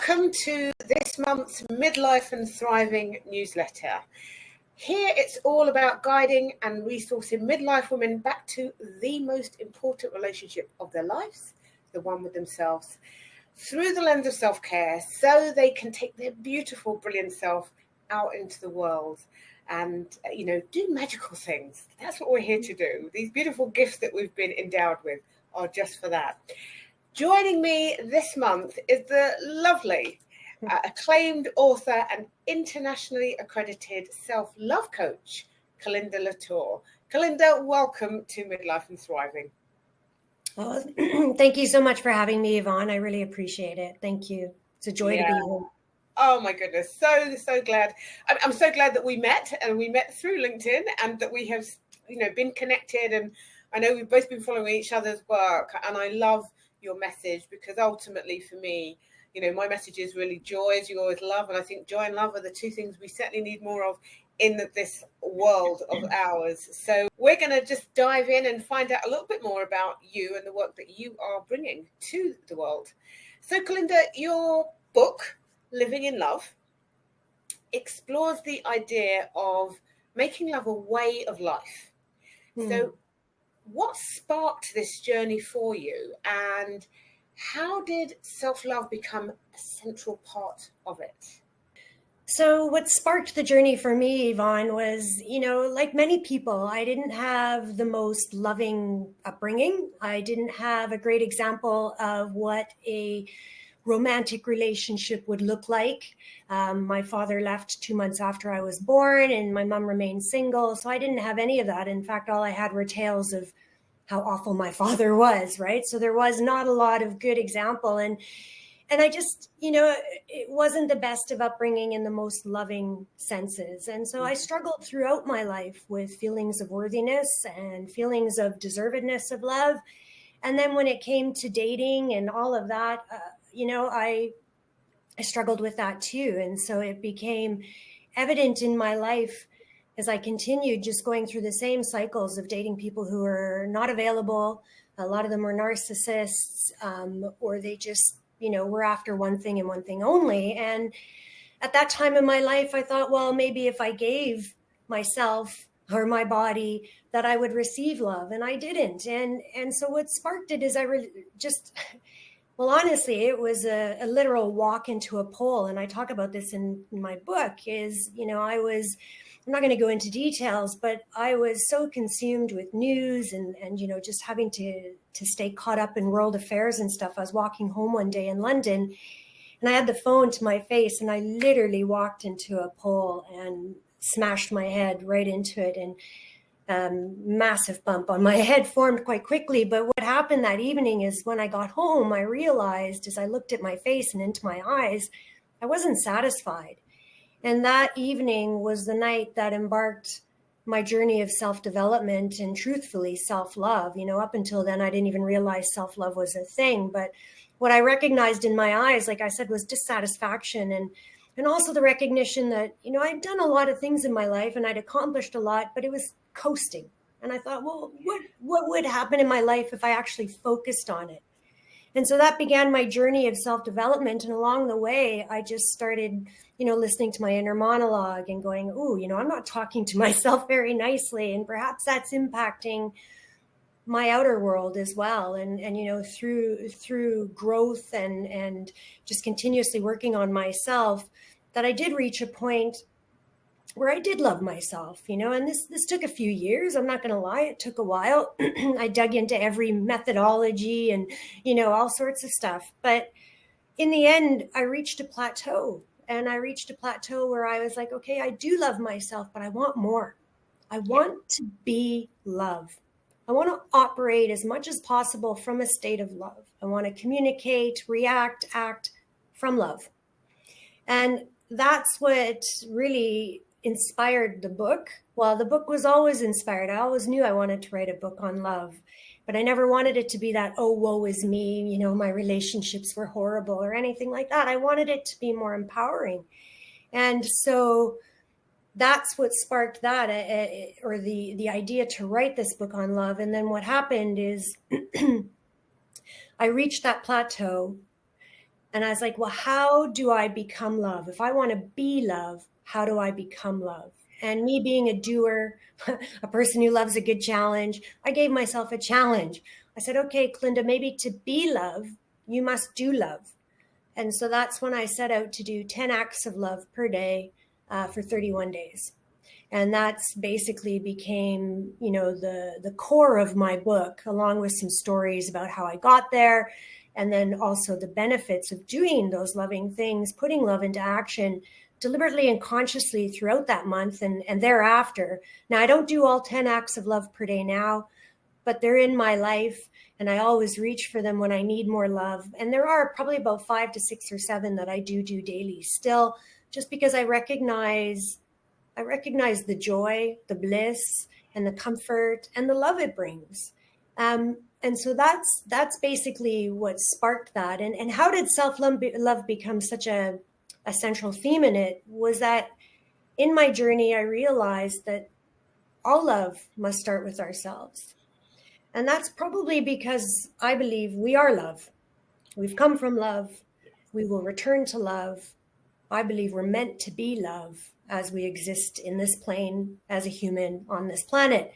Welcome to this month's Midlife and Thriving newsletter. Here it's all about guiding and resourcing midlife women back to the most important relationship of their lives, the one with themselves, through the lens of self-care, so they can take their beautiful, brilliant self out into the world and, do magical things. That's what we're here to do. These beautiful gifts that we've been endowed with are just for that. Joining me this month is the lovely, acclaimed author and internationally accredited self-love coach, Colinda Latour. Colinda, welcome to Midlife and Thriving. Oh, thank you so much for having me, Yvonne. I really appreciate it. Thank you. It's a joy to be here. Oh my goodness, so glad. I'm so glad that we met, and we met through LinkedIn, and that we have, been connected. And I know we've both been following each other's work, and I love your message, because ultimately for me, my message is really joy, as you always love, and I think joy and love are the two things we certainly need more of in this world of ours. So we're going to just dive in and find out a little bit more about you and the work that you are bringing to the world. So Colinda, your book, Living in Love, explores the idea of making love a way of life. So what sparked this journey for you, and how did self-love become a central part of it? So what sparked the journey for me, Yvonne, was, like many people, I didn't have the most loving upbringing. I didn't have a great example of what a romantic relationship would look like. My father left 2 months after I was born, and my mom remained single. So I didn't have any of that. In fact, all I had were tales of how awful my father was, right? So there was not a lot of good example. And I just, it wasn't the best of upbringing in the most loving senses. And so I struggled throughout my life with feelings of worthiness and feelings of deservedness of love. And then when it came to dating and all of that, I struggled with that too. And so it became evident in my life as I continued just going through the same cycles of dating people who were not available. A lot of them were narcissists, or they just, were after one thing and one thing only. And at that time in my life, I thought, well, maybe if I gave myself or my body, that I would receive love, and I didn't. And so what sparked it is well, honestly, it was a literal walk into a pole. And I talk about this in my book is, I'm not going to go into details, but I was so consumed with news and just having to stay caught up in world affairs and stuff. I was walking home one day in London, and I had the phone to my face, and I literally walked into a pole and smashed my head right into it. And massive bump on my head formed quite quickly. But what happened that evening is when I got home, I realized as I looked at my face and into my eyes, I wasn't satisfied. And that evening was the night that embarked my journey of self-development and truthfully self-love. Up until then, I didn't even realize self-love was a thing. But what I recognized in my eyes, like I said, was dissatisfaction and also the recognition that, I'd done a lot of things in my life and I'd accomplished a lot, but it was coasting. And I thought, well, what would happen in my life if I actually focused on it? And so that began my journey of self-development. And along the way, I just started, listening to my inner monologue and going, ooh, I'm not talking to myself very nicely. And perhaps that's impacting my outer world as well. And through growth and just continuously working on myself, that I did reach a point where I did love myself, and this took a few years. I'm not going to lie. It took a while. I dug into every methodology and, all sorts of stuff. But in the end, I reached a plateau, and I reached a plateau where I was like, okay, I do love myself, but I want more. I want to be love. I want to operate as much as possible from a state of love. I want to communicate, react, act from love. And that's what really inspired the book. Well, the book was always inspired. I always knew I wanted to write a book on love, but I never wanted it to be that, oh, woe is me, my relationships were horrible or anything like that. I wanted it to be more empowering. And so that's what sparked that, or the idea to write this book on love. And then what happened is I reached that plateau. And I was like, well, how do I become love? If I want to be love, how do I become love? And me being a doer, a person who loves a good challenge, I gave myself a challenge. I said, okay, Colinda, maybe to be love, you must do love. And so that's when I set out to do 10 acts of love per day for 31 days. And that's basically became, the core of my book, along with some stories about how I got there, and then also the benefits of doing those loving things, putting love into action deliberately and consciously throughout that month and thereafter. Now, I don't do all 10 acts of love per day now, but they're in my life, and I always reach for them when I need more love. And there are probably about 5 to 6 or 7 that I do daily still, just because I recognize the joy, the bliss, and the comfort and the love it brings. And so that's basically what sparked that. And how did self-love become such a central theme in it was that in my journey, I realized that all love must start with ourselves. And that's probably because I believe we are love. We've come from love. We will return to love. I believe we're meant to be love as we exist in this plane as a human on this planet.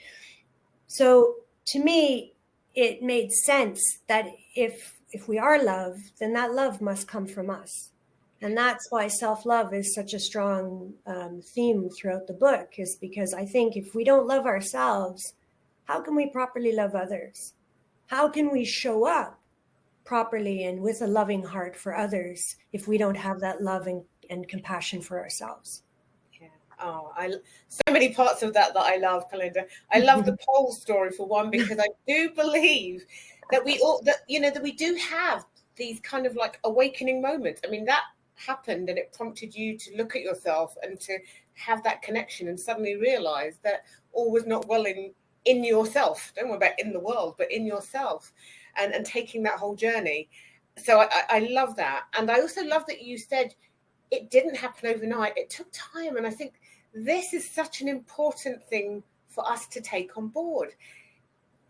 So to me, it made sense that if we are love, then that love must come from us. And that's why self-love is such a strong theme throughout the book, is because I think if we don't love ourselves, how can we properly love others? How can we show up properly and with a loving heart for others if we don't have that love and compassion for ourselves? Yeah. Oh, so many parts of that I love, Colinda. I love the pole story for one, because I do believe that that we do have these kind of like awakening moments. I mean, that happened and it prompted you to look at yourself and to have that connection and suddenly realize that all was not well in yourself. Don't worry about in the world, but in yourself, and taking that whole journey. So I love that. And I also love that you said it didn't happen overnight. It took time. And I think this is such an important thing for us to take on board,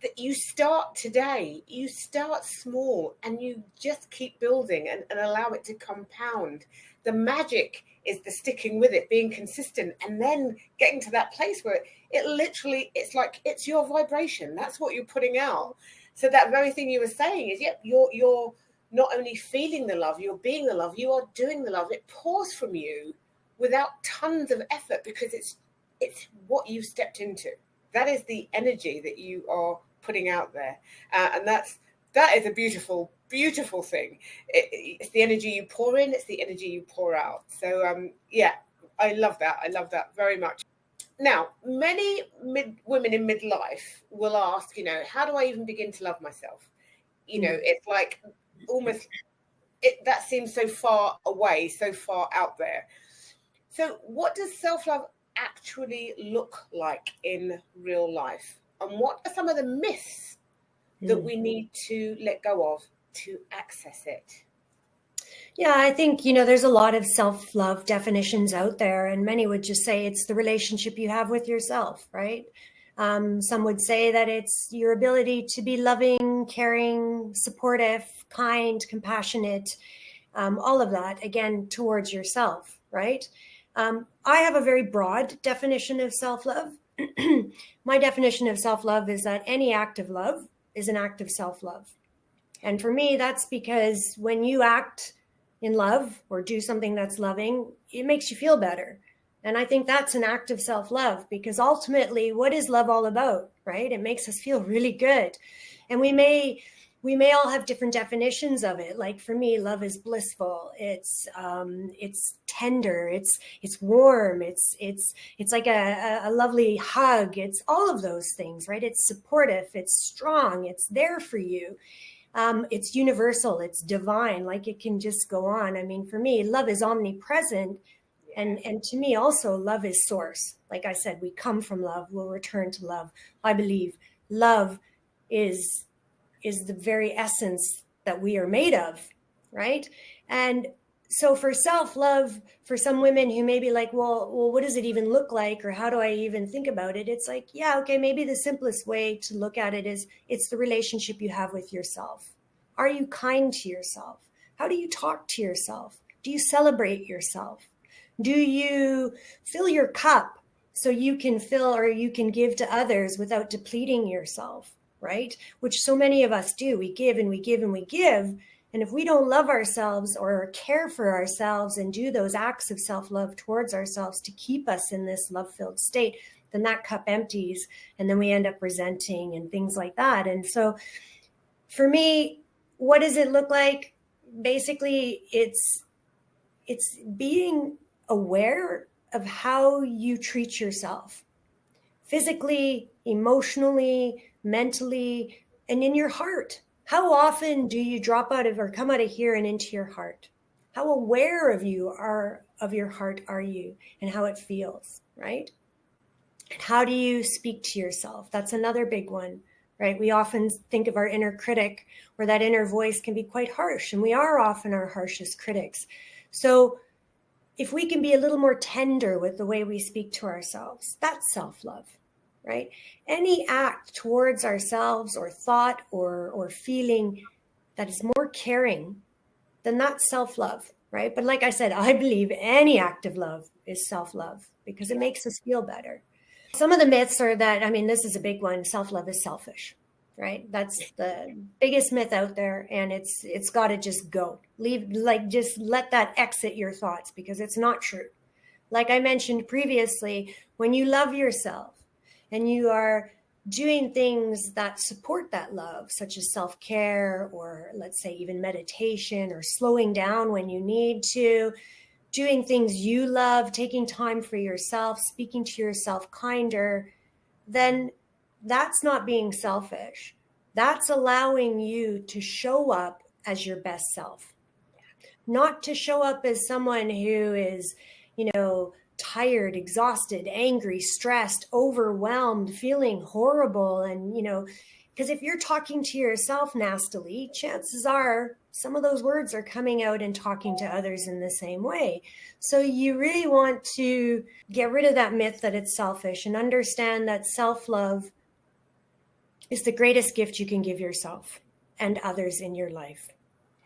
that you start today, you start small, and you just keep building and allow it to compound. The magic is the sticking with it, being consistent, and then getting to that place where it literally, it's like, it's your vibration. That's what you're putting out. So that very thing you were saying is, yep, you're not only feeling the love, you're being the love, you are doing the love. It pours from you without tons of effort, because it's what you stepped into. That is the energy that you are putting out there, and that is a beautiful thing. It's the energy you pour in, it's the energy you pour out. So yeah, I love that very much. Now, many women in midlife will ask, how do I even begin to love myself? It's like almost that seems so far away, so far out there. So what does self-love actually look like in real life? And what are some of the myths that we need to let go of to access it? Yeah, I think, there's a lot of self-love definitions out there, and many would just say it's the relationship you have with yourself, right? Some would say that it's your ability to be loving, caring, supportive, kind, compassionate, all of that, again, towards yourself, right? I have a very broad definition of self-love. My definition of self-love is that any act of love is an act of self-love. And for me, that's because when you act in love or do something that's loving, it makes you feel better. And I think that's an act of self-love, because ultimately, what is love all about, right? It makes us feel really good. And we may all have different definitions of it. Like for me, love is blissful. It's tender. It's warm. It's like a lovely hug. It's all of those things, right? It's supportive. It's strong. It's there for you. It's universal. It's divine. Like it can just go on. I mean, for me, love is omnipresent. And to me also, love is source. Like I said, we come from love. We'll return to love. I believe love is the very essence that we are made of, right? And so for self-love, for some women who may be like, well, what does it even look like? Or how do I even think about it? It's like, yeah, okay, maybe the simplest way to look at it is it's the relationship you have with yourself. Are you kind to yourself? How do you talk to yourself? Do you celebrate yourself? Do you fill your cup so you can fill or you can give to others without depleting yourself, right? Which so many of us do. We give and we give and we give. And if we don't love ourselves or care for ourselves and do those acts of self-love towards ourselves to keep us in this love-filled state, then that cup empties and then we end up resenting and things like that. And so for me, what does it look like? Basically, it's being aware of how you treat yourself physically, emotionally, mentally, and in your heart. How often do you drop out of or come out of here and into your heart? How aware of your heart are you and how it feels, right? And how do you speak to yourself? That's another big one, right? We often think of our inner critic, where that inner voice can be quite harsh, and we are often our harshest critics. So if we can be a little more tender with the way we speak to ourselves, that's self-love, right? Any act towards ourselves or thought or feeling that is more caring, then that's self-love, right? But like I said, I believe any act of love is self-love because it makes us feel better. Some of the myths are that, I mean, this is a big one, self-love is selfish, right? That's the biggest myth out there, and it's got to just go. Just let that exit your thoughts because it's not true. Like I mentioned previously, when you love yourself and you are doing things that support that love, such as self-care or let's say even meditation or slowing down when you need to, doing things you love, taking time for yourself, speaking to yourself kinder, then that's not being selfish. That's allowing you to show up as your best self, not to show up as someone who is, tired, exhausted, angry, stressed, overwhelmed, feeling horrible. And, because if you're talking to yourself nastily, chances are some of those words are coming out and talking to others in the same way. So you really want to get rid of that myth that it's selfish and understand that self-love is the greatest gift you can give yourself and others in your life,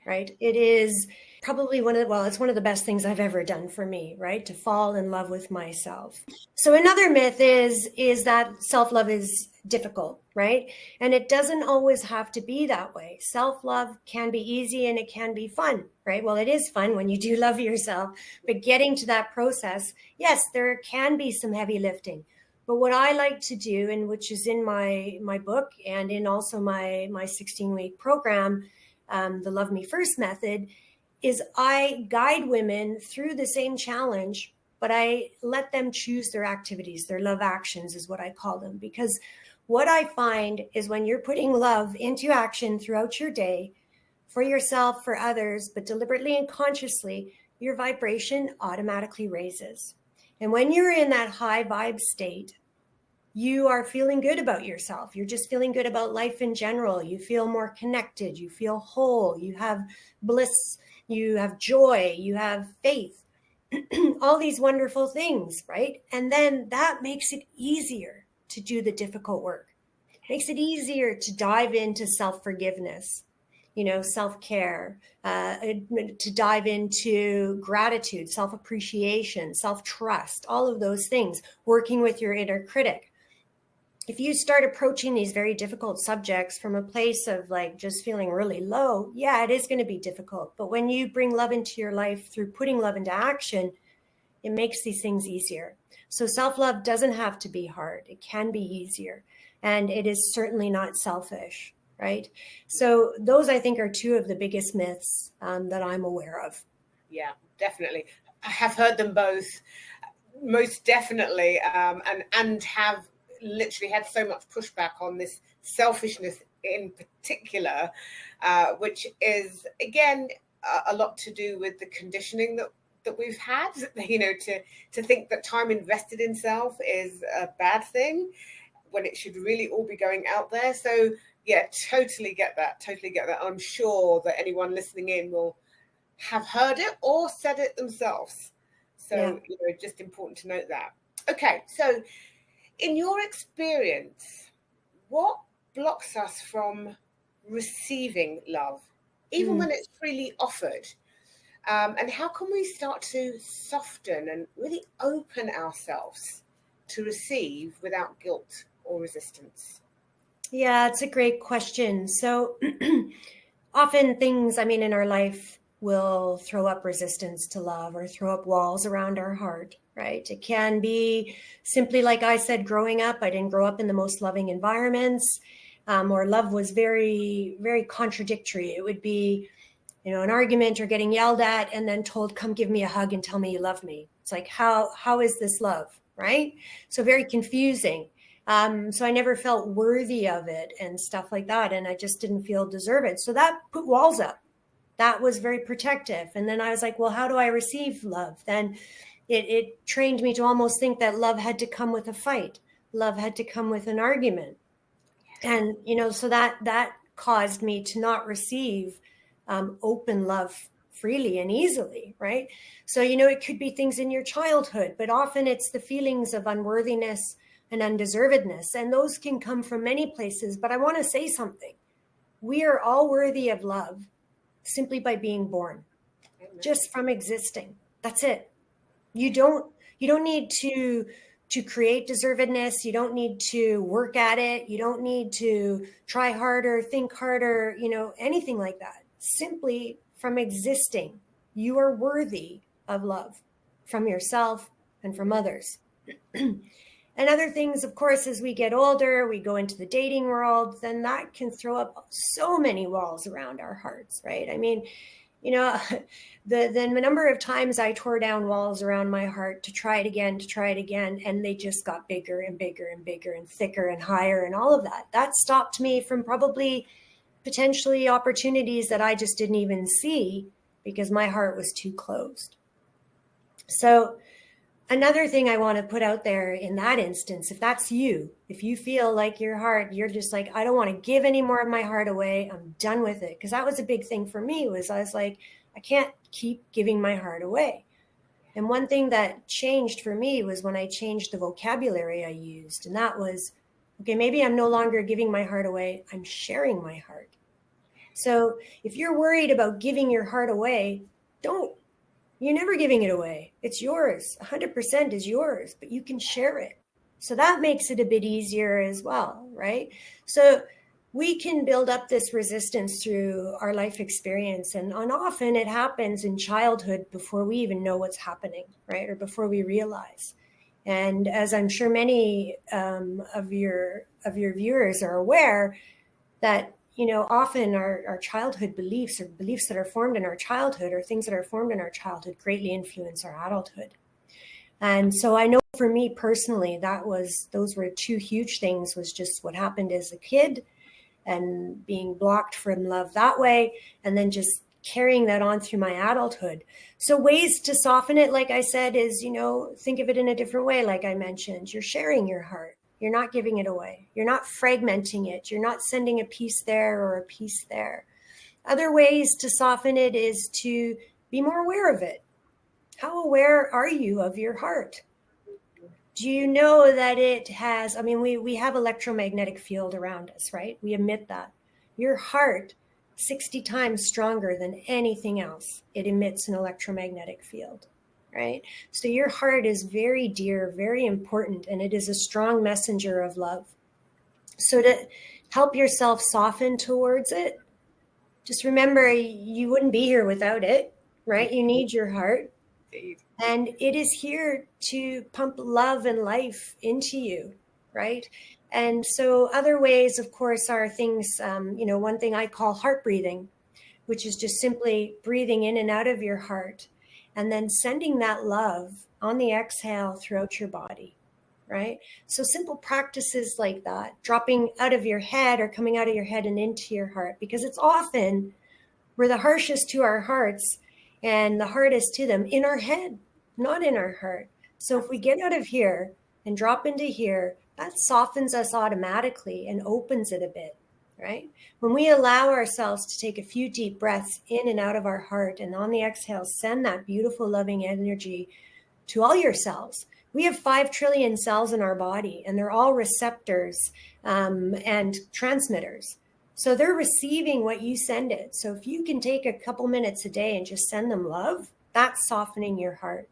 right? It is probably it's one of the best things I've ever done for me, right? To fall in love with myself. So another myth is that self-love is difficult, right? And it doesn't always have to be that way. Self-love can be easy and it can be fun, right? Well, it is fun when you do love yourself, but getting to that process, yes, there can be some heavy lifting. But what I like to do, and which is in my book and in also my 16-week program, the Love Me First method, is I guide women through the same challenge, but I let them choose their activities, their love actions is what I call them. Because what I find is when you're putting love into action throughout your day, for yourself, for others, but deliberately and consciously, your vibration automatically raises. And when you're in that high vibe state, you are feeling good about yourself. You're just feeling good about life in general. You feel more connected. You feel whole. You have bliss. You have joy. You have faith. All these wonderful things, right? And then that makes it easier to do the difficult work. Makes it easier to dive into self-forgiveness, self-care, to dive into gratitude, self-appreciation, self-trust, all of those things, working with your inner critic. If you start approaching these very difficult subjects from a place of just feeling really low, yeah, it is going to be difficult. But when you bring love into your life through putting love into action, it makes these things easier. So self-love doesn't have to be hard. It can be easier. And it is certainly not selfish, right? So those, I think, are two of the biggest myths that I'm aware of. Yeah, definitely. I have heard them both, most definitely, and have literally had so much pushback on this selfishness in particular, which is, again, a lot to do with the conditioning that we've had, to think that time invested in self is a bad thing when it should really all be going out there. So yeah, totally get that. I'm sure that anyone listening in will have heard it or said it themselves. So, just important to note that. Okay, so in your experience, what blocks us from receiving love even when it's freely offered? And how can we start to soften and really open ourselves to receive without guilt or resistance? Yeah, it's a great question. So often things, I mean, in our life will throw up resistance to love or throw up walls around our heart, right? It can be simply, like I said, growing up. I didn't grow up in the most loving environments, or love was very, very contradictory. It would be, an argument or getting yelled at and then told, come give me a hug and tell me you love me. It's like, how is this love, right? So very confusing. So I never felt worthy of it and stuff like that. And I just didn't feel deserved. So that put walls up. That was very protective. And then I was like, well, how do I receive love? Then it trained me to almost think that love had to come with a fight. Love had to come with an argument. And, so that caused me to not receive open love freely and easily, right? So, it could be things in your childhood, but often it's the feelings of unworthiness and undeservedness. And those can come from many places. But I want to say something. We are all worthy of love simply by being born, just from existing. That's it. You don't need to create deservedness. You don't need to work at it. You don't need to try harder, think harder, anything like that. Simply from existing, you are worthy of love from yourself and from others. And other things, of course, as we get older, we go into the dating world, then that can throw up so many walls around our hearts, right? I mean, the number of times I tore down walls around my heart to try it again, and they just got bigger and bigger and bigger and thicker and higher and all of that. That stopped me from probably potentially opportunities that I just didn't even see because my heart was too closed. So another thing I want to put out there in that instance, if that's you, if you feel like your heart, you're just like, I don't want to give any more of my heart away. I'm done with it. Because that was a big thing for me was I was like, I can't keep giving my heart away. And one thing that changed for me was when I changed the vocabulary I used. And that was, okay, maybe I'm no longer giving my heart away. I'm sharing my heart. So if you're worried about giving your heart away, don't. You're never giving it away. It's yours. 100% is yours, but you can share it. So that makes it a bit easier as well, right? So we can build up this resistance through our life experience. And often it happens in childhood before we even know what's happening, right? Or before we realize. And as I'm sure many of your viewers are aware, that often our childhood beliefs or beliefs that are formed in our childhood or things that are formed in our childhood greatly influence our adulthood. And so I know for me personally, those were two huge things, was just what happened as a kid and being blocked from love that way. And then just carrying that on through my adulthood. So ways to soften it, like I said, is, think of it in a different way. Like I mentioned, you're sharing your heart. You're not giving it away. You're not fragmenting it. You're not sending a piece there or a piece there. Other ways to soften it is to be more aware of it. How aware are you of your heart? Do you know that it has, we have electromagnetic field around us, right? We emit that. Your heart, 60 times stronger than anything else, it emits an electromagnetic field. Right? So your heart is very dear, very important, and it is a strong messenger of love. So to help yourself soften towards it, just remember you wouldn't be here without it, right? You need your heart. And it is here to pump love and life into you, right? And so other ways, of course, are things, one thing I call heart breathing, which is just simply breathing in and out of your heart. And then sending that love on the exhale throughout your body, right? So simple practices like that, dropping out of your head or coming out of your head and into your heart, because it's often we're the harshest to our hearts and the hardest to them in our head, not in our heart. So if we get out of here and drop into here, that softens us automatically and opens it a bit. Right? When we allow ourselves to take a few deep breaths in and out of our heart, and on the exhale, send that beautiful, loving energy to all your cells. We have 5 trillion cells in our body, and they're all receptors and transmitters. So they're receiving what you send it. So if you can take a couple minutes a day and just send them love, that's softening your heart.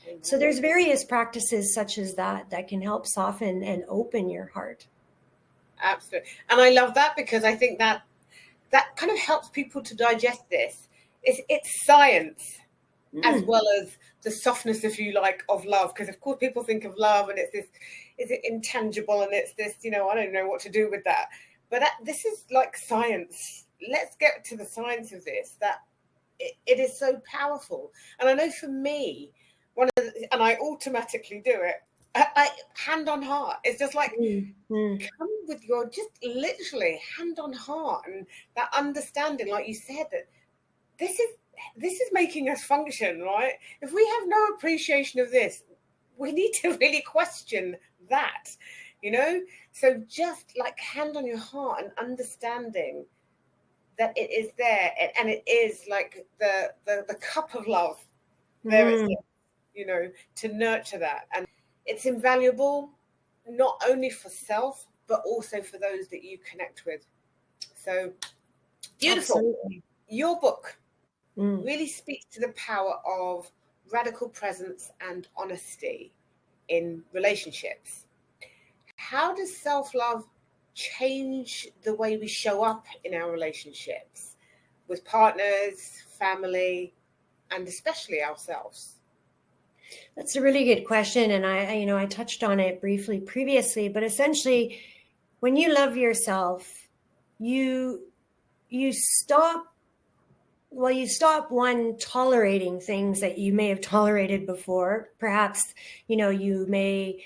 Mm-hmm. So there's various practices such as that can help soften and open your heart. Absolutely. And I love that, because I think that kind of helps people to digest this. It's science as well as the softness, if you like, of love. Because of course people think of love and it's this, is it intangible, and it's this, I don't know what to do with that. But this is like science. Let's get to the science of this, that it is so powerful. And I know for me, and I automatically do it, I hand on heart. It's just like, come with your, just literally hand on heart, and that understanding, like you said, that this is making us function, right? If we have no appreciation of this, we need to really question that, So just like hand on your heart and understanding that it is there, and it is like the cup of love. There it is, to nurture that. And it's invaluable, not only for self, but also for those that you connect with. So beautiful. Absolutely. Your book really speaks to the power of radical presence and honesty in relationships. How does self-love change the way we show up in our relationships with partners, family, and especially ourselves? That's a really good question. And I touched on it briefly previously, but essentially when you love yourself, you stop one, tolerating things that you may have tolerated before. Perhaps, you may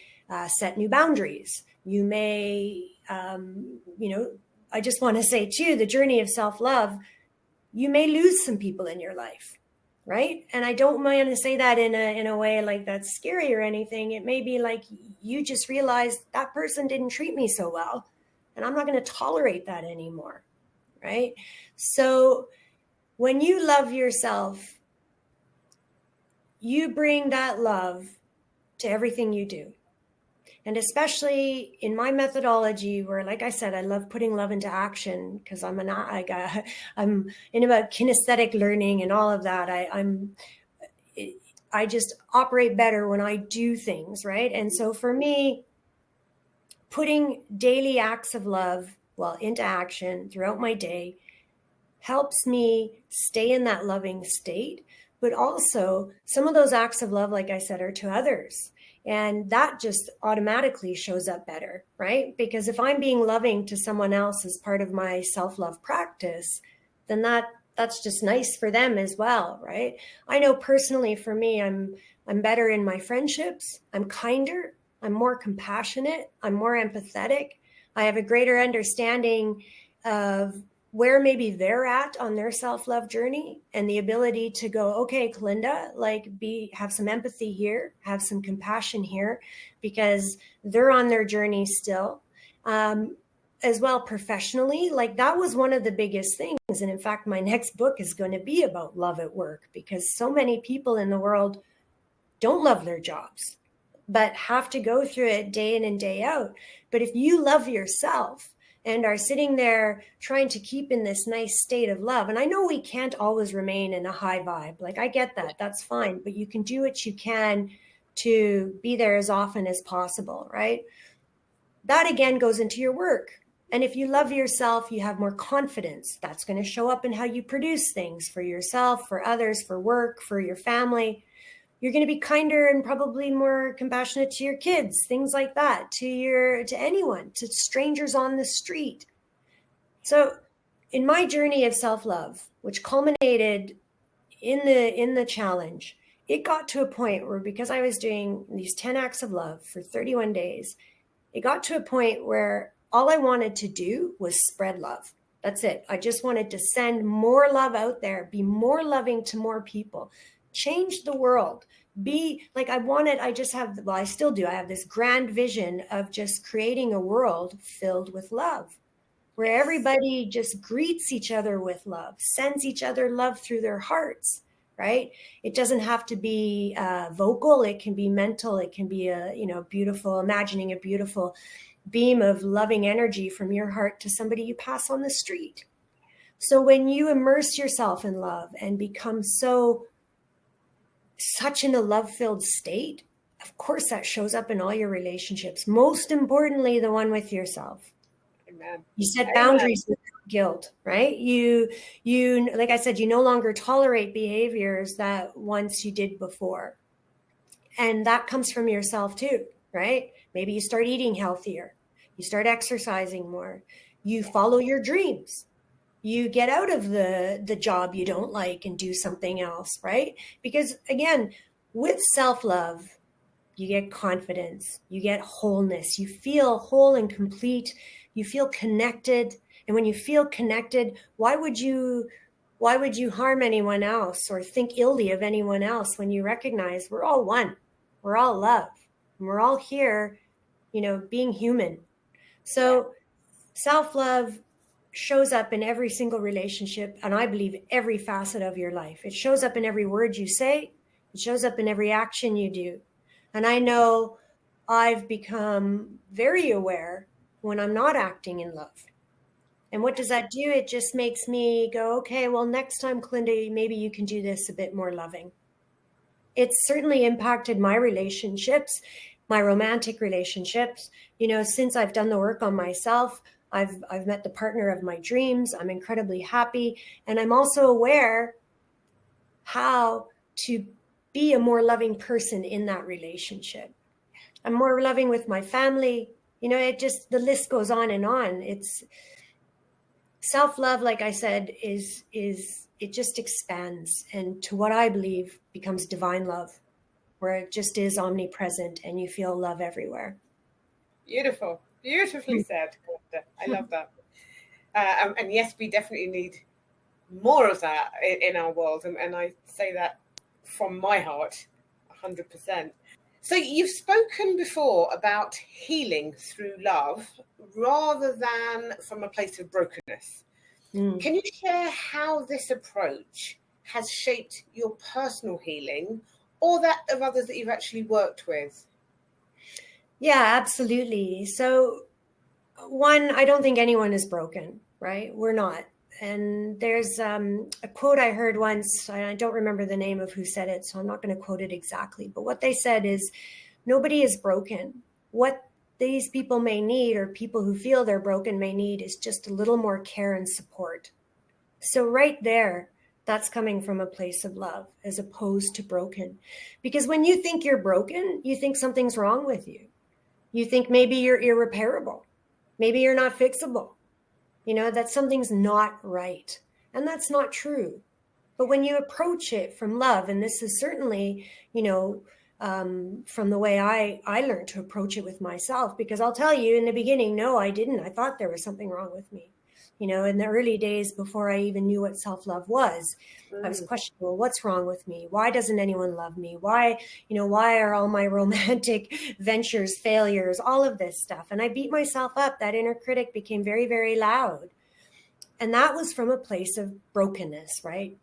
set new boundaries. You may, I just want to say too, the journey of self-love, you may lose some people in your life, right? And I don't mind to say that in a way like that's scary or anything. It may be like you just realize that person didn't treat me so well, and I'm not going to tolerate that anymore, right? So when you love yourself, you bring that love to everything you do. And especially in my methodology, where, like I said, I love putting love into action, because I'm in about kinesthetic learning and all of that. I just operate better when I do things, right? And so for me, putting daily acts of love, into action throughout my day helps me stay in that loving state. But also, some of those acts of love, like I said, are to others. And that just automatically shows up better, right? Because if I'm being loving to someone else as part of my self-love practice, then that's just nice for them as well, right? I know personally for me, I'm better in my friendships. I'm kinder. I'm more compassionate. I'm more empathetic. I have a greater understanding of where maybe they're at on their self-love journey, and the ability to go, okay, Colinda, have some empathy here, have some compassion here, because they're on their journey still. As well, professionally, that was one of the biggest things. And in fact, my next book is going to be about love at work, because so many people in the world don't love their jobs, but have to go through it day in and day out. But if you love yourself and are sitting there trying to keep in this nice state of love. And I know we can't always remain in a high vibe. I get that. That's fine. But you can do what you can to be there as often as possible, right? That again goes into your work. And if you love yourself, you have more confidence. That's going to show up in how you produce things for yourself, for others, for work, for your family. You're going to be kinder and probably more compassionate to your kids, things like that, to anyone, to strangers on the street. So in my journey of self-love, which culminated in the challenge, it got to a point where, because I was doing these 10 acts of love for 31 days, it got to a point where all I wanted to do was spread love. That's it. I just wanted to send more love out there, be more loving to more people, change the world. I still do. I have this grand vision of just creating a world filled with love, where everybody just greets each other with love, sends each other love through their hearts, right? It doesn't have to be vocal. It can be mental. It can be beautiful, imagining a beautiful beam of loving energy from your heart to somebody you pass on the street. So when you immerse yourself in love and become such in a love-filled state, of course that shows up in all your relationships. Most importantly, the one with yourself. Amen. You set Amen. boundaries without guilt, right? You, like I said, you no longer tolerate behaviors that once you did before. And that comes from yourself too, right? Maybe you start eating healthier. You start exercising more. You follow your dreams. You get out of the job you don't like and do something else, right? Because again, with self-love, you get confidence, you get wholeness, you feel whole and complete, you feel connected. And when you feel connected, why would you harm anyone else or think illy of anyone else when you recognize we're all one, we're all love, and we're all here, being human. So self-love shows up in every single relationship, and I believe every facet of your life. It shows up in every word you say. It shows up in every action you do. And I know I've become very aware when I'm not acting in love. And what does that do? It just makes me go, okay, well, next time, Colinda, maybe you can do this a bit more loving. It's certainly impacted my relationships, my romantic relationships. Since I've done the work on myself, I've met the partner of my dreams. I'm incredibly happy. And I'm also aware how to be a more loving person in that relationship. I'm more loving with my family. The list goes on and on. It's self-love, like I said, is it just expands, and to what I believe becomes divine love, where it just is omnipresent and you feel love everywhere. Beautiful. Beautifully said. I love that. And yes, we definitely need more of that in our world. And I say that from my heart, 100%. So you've spoken before about healing through love rather than from a place of brokenness. Can you share how this approach has shaped your personal healing or that of others that you've actually worked with? Yeah, absolutely. So one, I don't think anyone is broken, right? We're not. And there's a quote I heard once, I don't remember the name of who said it, so I'm not going to quote it exactly. But what they said is, nobody is broken. What these people may need, or people who feel they're broken may need, is just a little more care and support. So right there, that's coming from a place of love as opposed to broken. Because when you think you're broken, you think something's wrong with you. You think maybe you're irreparable. Maybe you're not fixable. That something's not right. And that's not true. But when you approach it from love, and this is certainly, from the way I learned to approach it with myself, because I'll tell you in the beginning, no, I didn't. I thought there was something wrong with me. In the early days before I even knew what self-love was, I was questioning, well, what's wrong with me? Why doesn't anyone love me? Why are all my romantic ventures failures? All of this stuff. And I beat myself up. That inner critic became very, very loud. And that was from a place of brokenness, right?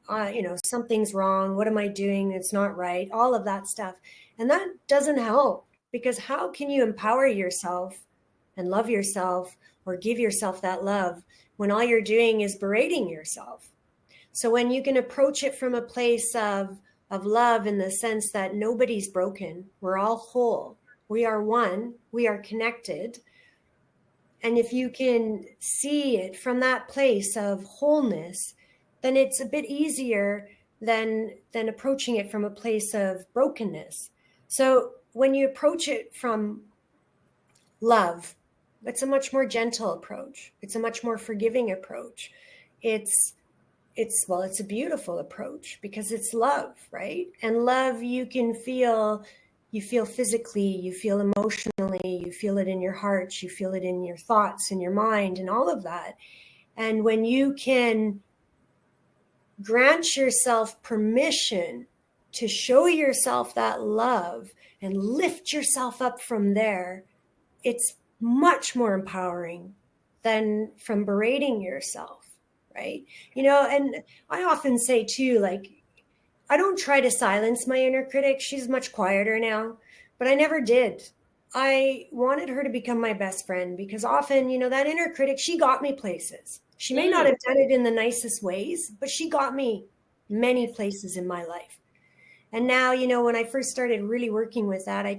Something's wrong. What am I doing? It's not right. All of that stuff. And that doesn't help, because how can you empower yourself and love yourself or give yourself that love when all you're doing is berating yourself? So when you can approach it from a place of love, in the sense that nobody's broken, we're all whole, we are one, we are connected. And if you can see it from that place of wholeness, then it's a bit easier than approaching it from a place of brokenness. So when you approach it from love, it's a much more gentle approach. It's a much more forgiving approach. It's a beautiful approach, because it's love, right? And love, you feel physically, you feel emotionally, you feel it in your heart, you feel it in your thoughts and your mind and all of that. And when you can grant yourself permission to show yourself that love and lift yourself up from there, it's much more empowering than from berating yourself, right? And I often say too, like, I don't try to silence my inner critic. She's much quieter now, but I never did. I wanted her to become my best friend because often, that inner critic, she got me places. She may not have done it in the nicest ways, but she got me many places in my life. And now, when I first started really working with that, I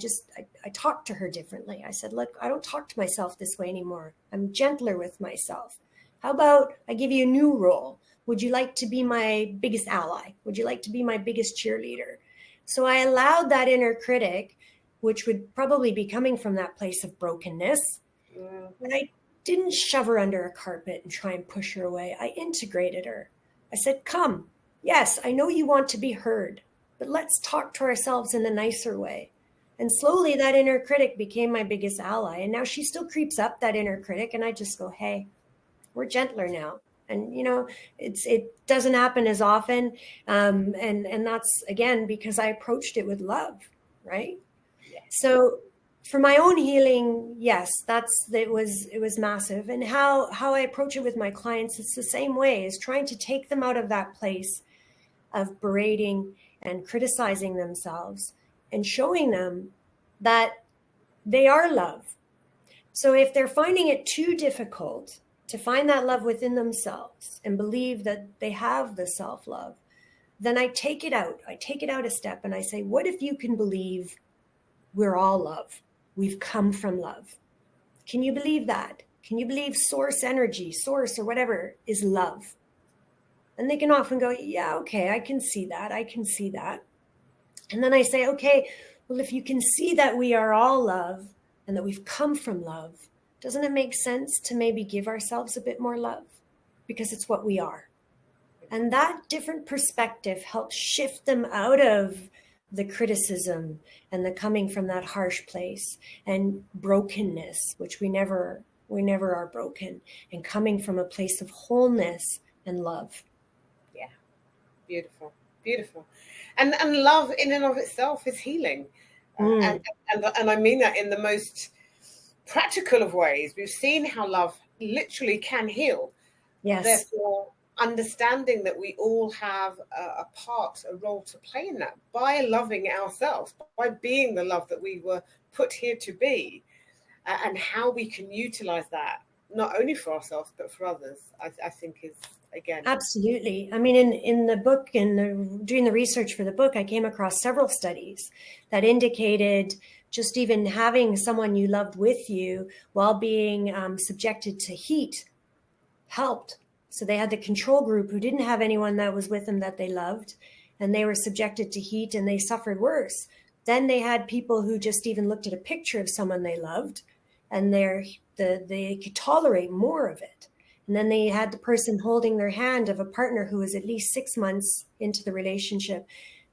talked to her differently. I said, look, I don't talk to myself this way anymore. I'm gentler with myself. How about I give you a new role? Would you like to be my biggest ally? Would you like to be my biggest cheerleader? So I allowed that inner critic, which would probably be coming from that place of brokenness. And I didn't shove her under a carpet and try and push her away. I integrated her. I said, come, yes, I know you want to be heard, but let's talk to ourselves in a nicer way. And slowly that inner critic became my biggest ally. And now she still creeps up, that inner critic. And I just go, hey, we're gentler now. And, it doesn't happen as often. And that's, again, because I approached it with love, right? Yes. So for my own healing, yes, it was massive. And how I approach it with my clients, it's the same way, is trying to take them out of that place of berating and criticizing themselves and showing them that they are love. So if they're finding it too difficult to find that love within themselves and believe that they have the self-love, then I take it out. I take it out a step and I say, what if you can believe we're all love? We've come from love. Can you believe that? Can you believe source energy, source or whatever is love? And they can often go, yeah, okay, I can see that. I can see that. And then I say, okay, well, if you can see that we are all love and that we've come from love, doesn't it make sense to maybe give ourselves a bit more love? Because it's what we are. And that different perspective helps shift them out of the criticism and the coming from that harsh place and brokenness, which we never are broken, and coming from a place of wholeness and love. Yeah. Beautiful. Beautiful. And love in and of itself is healing. And I mean that in the most practical of ways. We've seen how love literally can heal. Yes. Therefore, understanding that we all have a role to play in that by loving ourselves, by being the love that we were put here to be, and how we can utilize that, not only for ourselves, but for others, I think is, again. Absolutely. I mean, in the book, doing the research for the book, I came across several studies that indicated just even having someone you loved with you while being subjected to heat helped. So they had the control group who didn't have anyone that was with them that they loved, and they were subjected to heat and they suffered worse. Then they had people who just even looked at a picture of someone they loved and they could tolerate more of it. And then they had the person holding their hand of a partner who was at least 6 months into the relationship.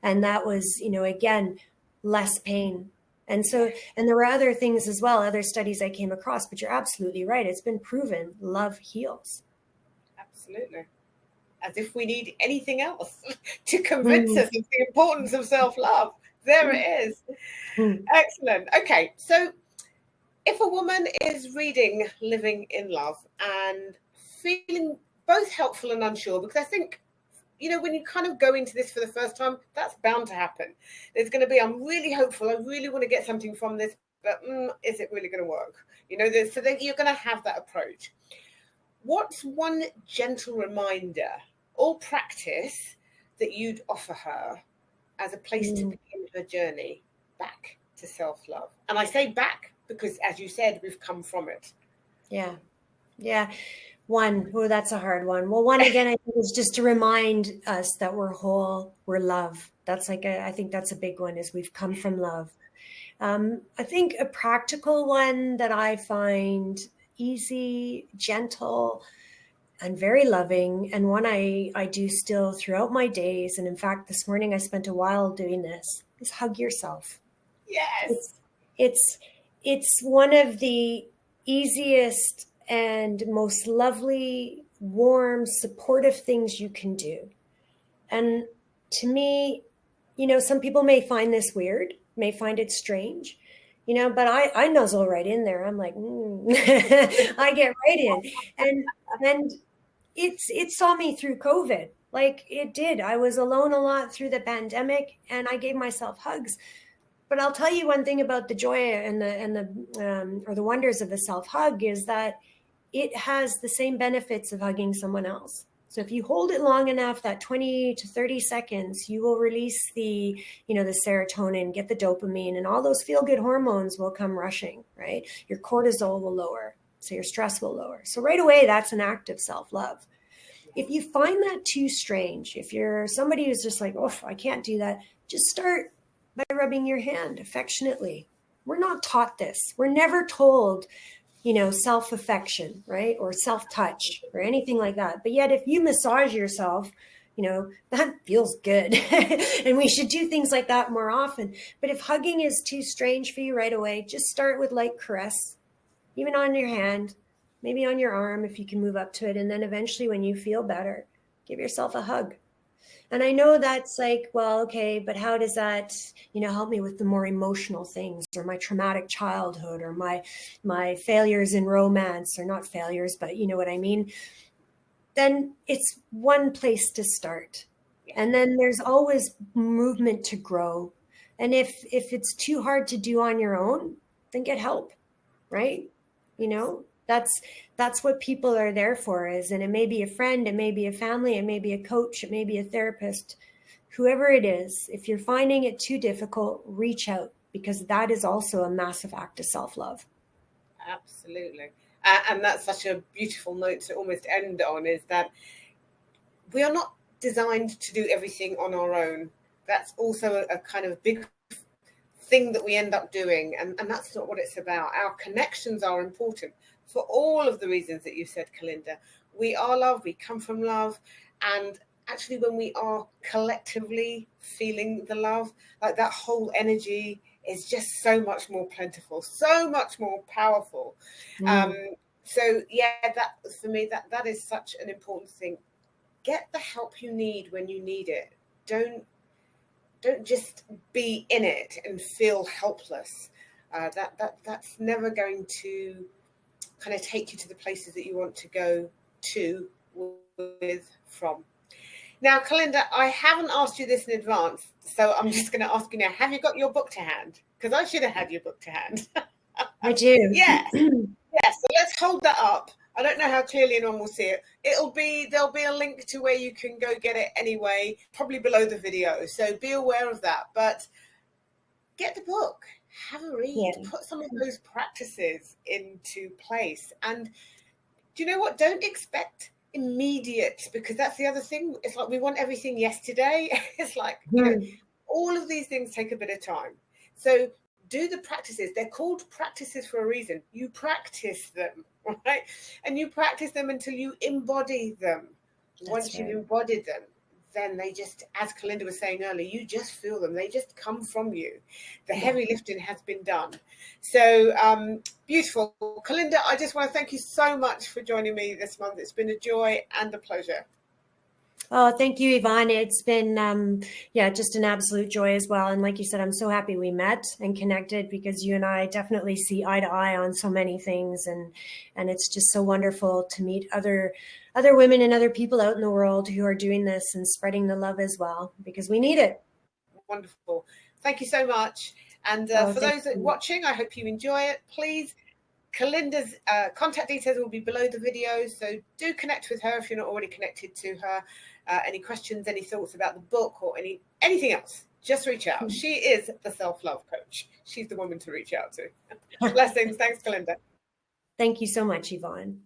And that was, again, less pain. And so, and there were other things as well, other studies I came across, but you're absolutely right. It's been proven love heals. Absolutely. As if we need anything else to convince us of the importance of self-love. There it is. Excellent. Okay. So if a woman is reading Living in Love and feeling both helpful and unsure, because I think, when you kind of go into this for the first time, that's bound to happen. There's going to be, I'm really hopeful, I really want to get something from this, but is it really going to work? So then you're going to have that approach. What's one gentle reminder or practice that you'd offer her as a place to begin her journey back to self-love? And I say back because, as you said, we've come from it. Yeah. One, that's a hard one. Well, one, again, I think is just to remind us that we're whole, we're love. That's I think that's a big one, is we've come from love. I think a practical one that I find easy, gentle, and very loving, and one I do still throughout my days. And in fact, this morning I spent a while doing this, is hug yourself. Yes. It's one of the easiest and most lovely, warm, supportive things you can do. And to me, some people may find this weird, may find it strange, but I nuzzle right in there. I'm like, I get right in. And it saw me through COVID. Like it did. I was alone a lot through the pandemic and I gave myself hugs. But I'll tell you one thing about the joy and the wonders of the self hug is that it has the same benefits of hugging someone else. So if you hold it long enough, that 20 to 30 seconds, you will release the serotonin, get the dopamine, and all those feel good hormones will come rushing, right? Your cortisol will lower, so your stress will lower. So right away, that's an act of self-love. If you find that too strange, if you're somebody who's just like, oh, I can't do that, just start by rubbing your hand affectionately. We're not taught this. We're never told, self-affection, right? Or self-touch or anything like that. But yet if you massage yourself, that feels good. And we should do things like that more often. But if hugging is too strange for you right away, just start with light caress, even on your hand, maybe on your arm if you can move up to it. And then eventually when you feel better, give yourself a hug. And I know that's like, well, okay, but how does that, help me with the more emotional things or my traumatic childhood or my failures in romance, or not failures, but you know what I mean? Then it's one place to start. And then there's always movement to grow. And if it's too hard to do on your own, then get help, right? That's what people are there for, and it may be a friend, it may be a family, it may be a coach, it may be a therapist, whoever it is. If you're finding it too difficult, reach out, because that is also a massive act of self-love. Absolutely. And that's such a beautiful note to almost end on, is that we are not designed to do everything on our own. That's also a kind of big thing that we end up doing, and that's not what it's about. Our connections are important for all of the reasons that you said, Colinda. We are love, we come from love, and actually when we are collectively feeling the love, like that whole energy is just so much more plentiful, so much more powerful. So yeah, that for me, that is such an important thing. Get the help you need when you need it. Don't just be in it and feel helpless. That's never going to kind of take you to the places that you want to go to from. Now, Colinda, I haven't asked you this in advance, so I'm just going to ask you now, have you got your book to hand? Because I should have had your book to hand. I do. Yes. Yes, so let's hold that up. I don't know how clearly anyone will see it. There'll be a link to where you can go get it anyway, probably below the video. So be aware of that. But get the book, have a read, put some of those practices into place. And do you know what? Don't expect immediate, because that's the other thing. It's like we want everything yesterday. It's like, all of these things take a bit of time. So do the practices. They're called practices for a reason. You practice them, right? And you practice them until you embody them. Once you've embodied them, then they just, as Colinda was saying earlier, you just feel them. They just come from you. The heavy lifting has been done. So beautiful. Colinda, I just want to thank you so much for joining me this month. It's been a joy and a pleasure. Oh, thank you, Yvonne. It's been, just an absolute joy as well. And like you said, I'm so happy we met and connected, because you and I definitely see eye to eye on so many things. And it's just so wonderful to meet other women and other people out in the world who are doing this and spreading the love as well, because we need it. Wonderful. Thank you so much. And for those watching, I hope you enjoy it. Please, Colinda's contact details will be below the video, so do connect with her if you're not already connected to her. Any questions, any thoughts about the book, or anything else, just reach out. She is the self-love coach. She's the woman to reach out to. Blessings. Thanks, Colinda. Thank you so much, Yvonne.